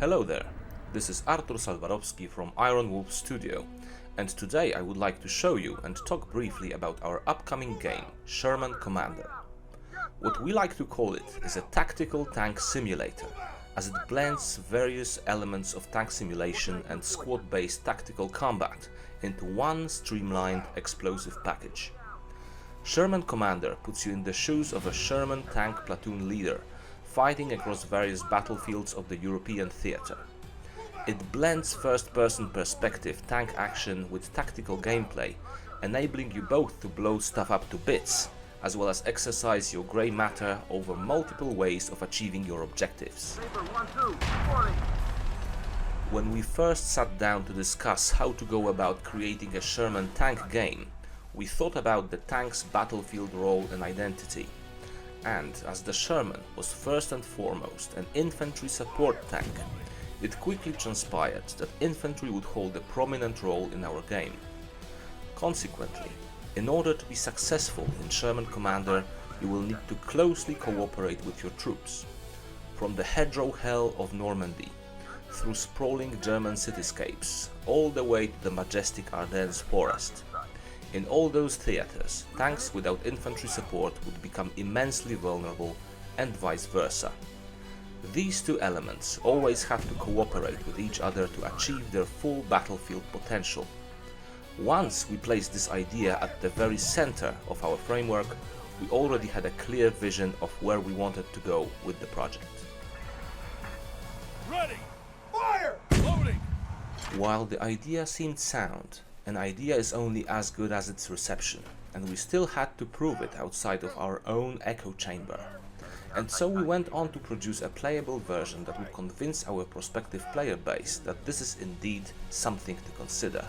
Hello there, this is Artur Salwarowski from Iron Wolf Studio, and today I would like to show you and talk briefly about our upcoming game, Sherman Commander. What we like to call it is a tactical tank simulator, as it blends various elements of tank simulation and squad-based tactical combat into one streamlined explosive package. Sherman Commander puts you in the shoes of a Sherman tank platoon leader, fighting across various battlefields of the European theater. It blends first-person perspective tank action with tactical gameplay, enabling you both to blow stuff up to bits, as well as exercise your grey matter over multiple ways of achieving your objectives. When we first sat down to discuss how to go about creating a Sherman tank game, we thought about the tank's battlefield role and identity. And as the Sherman was first and foremost an infantry support tank, it quickly transpired that infantry would hold a prominent role in our game. Consequently, in order to be successful in Sherman Commander, you will need to closely cooperate with your troops. From the hedgerow hell of Normandy, through sprawling German cityscapes, all the way to the majestic Ardennes forest. In all those theaters, tanks without infantry support would become immensely vulnerable, and vice versa. These two elements always had to cooperate with each other to achieve their full battlefield potential. Once we placed this idea at the very center of our framework, we already had a clear vision of where we wanted to go with the project. Ready! Fire! Loading! While the idea seemed sound, an idea is only as good as its reception, and we still had to prove it outside of our own echo chamber. And so we went on to produce a playable version that would convince our prospective player base that this is indeed something to consider.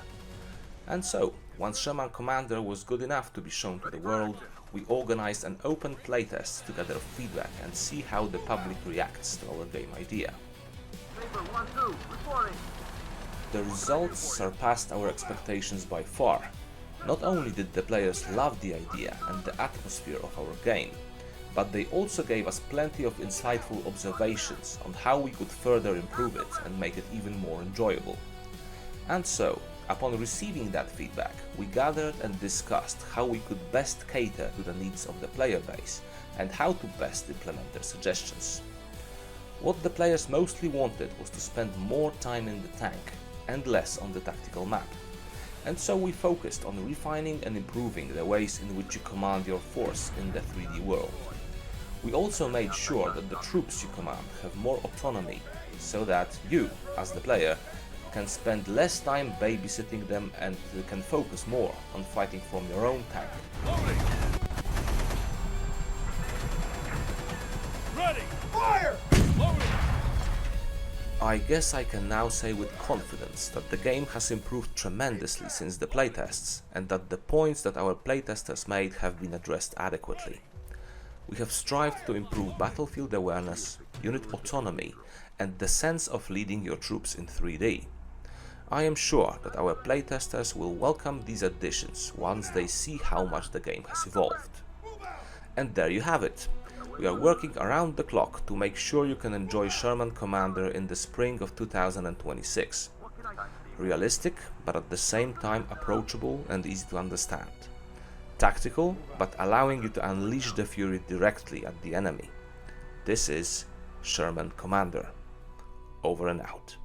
And so, once Sherman Commander was good enough to be shown to the world, we organized an open playtest to gather feedback and see how the public reacts to our game idea. The results surpassed our expectations by far. Not only did the players love the idea and the atmosphere of our game, but they also gave us plenty of insightful observations on how we could further improve it and make it even more enjoyable. And so, upon receiving that feedback, we gathered and discussed how we could best cater to the needs of the player base and how to best implement their suggestions. What the players mostly wanted was to spend more time in the tank and less on the tactical map. And so we focused on refining and improving the ways in which you command your force in the 3D world. We also made sure that the troops you command have more autonomy, so that you, as the player, can spend less time babysitting them and can focus more on fighting from your own tank. Loading! Ready! Fire! Loading! I guess I can now say with confidence that the game has improved tremendously since the playtests, and that the points that our playtesters made have been addressed adequately. We have strived to improve battlefield awareness, unit autonomy, and the sense of leading your troops in 3D. I am sure that our playtesters will welcome these additions once they see how much the game has evolved. And there you have it. We are working around the clock to make sure you can enjoy Sherman Commander in the spring of 2026. Realistic, but at the same time approachable and easy to understand. Tactical, but allowing you to unleash the fury directly at the enemy. This is Sherman Commander. Over and out.